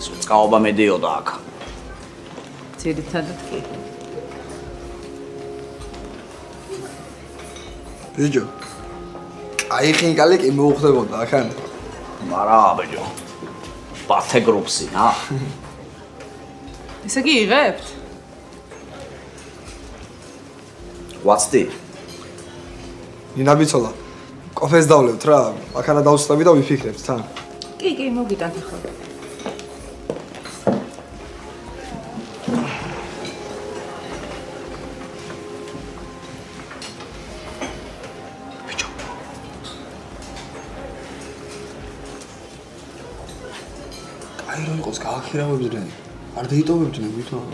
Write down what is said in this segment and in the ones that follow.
Switskaoba medioda აქ. ძირითადად კი. ბიჭო. აი ხინკალი კი მოუხდებოდა ახან. მარა ბიჭო. ბათე გრუპსი, რა. ესე იგი იღებთ? What's the? ნინა ბიცოლა. კოფეს დავლევთ რა. ახანა დავსწრები და ვიფიქრებთ თან. კი, მოგიტანთ ახლა. ბიჭო. აი რომ იყოს გააქირავებდნენ. არ დაიტოვებდნენ ვითომ.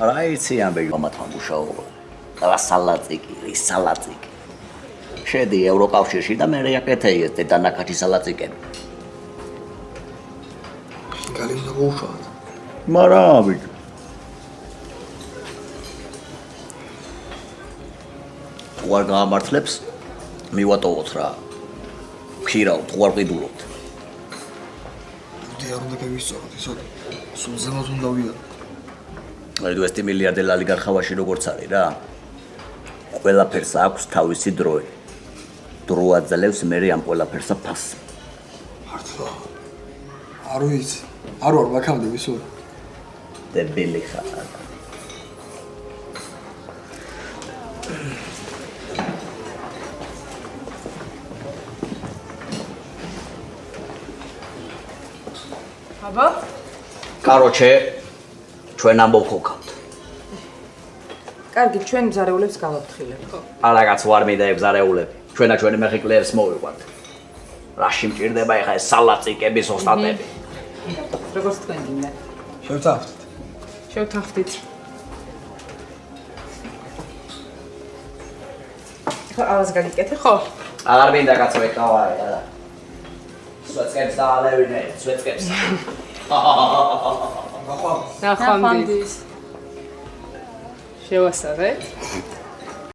რა იცი ამბე მომათან მუშაობა. და სალაწიკი, რის სალაწიკი. შედი ევროკავშირში და მე რეაკეთეიეს დედანაკაჩი სალაწიკები. ხინკალი უნდა მოუშვათ. მარა ბიჭო. თუ არ გაამართლებს, მივატოვოთ რა. ხირავთ, თუ არ ყიდულობთ. ბუდე არ უნდა გავისწოროთ ისო. სულ ზემოთ უნდა ვიადო. აი 200 მილიარდელი ალიგარხავაში როგორც არის რა. ყველაფერს აქვს თავისი დროი. დრო აძლევს მე ამ ყველაფერსა ფასს. მართლა. არ ვიცი. არ ვარ მაგამდე ვისო. დებილი ხარ. აბა? Короче, ჩვენ ამბობ ხოქავთ. კარგი, ჩვენ მზარეულებს გავაფრთხილებთ, ხო? არაგაც ვარ მინდა ეგზარეულები. ჩვენა ჩვენი მეხიკლეებს მოვიყვანთ. რაში მჭირდება ეხა ეს სალაწიკების ოსტატები? როგორც თქვენ გინდა. შევთანხმდით. შევთანხმდით. ხო, ალას გაგიკეთე, ხო? აღარ მინდა კაცო ეკავარი, არა. სვეცკებს დაალევინე, სვეცკებს. ნახვამდის. შევასწავლეთ.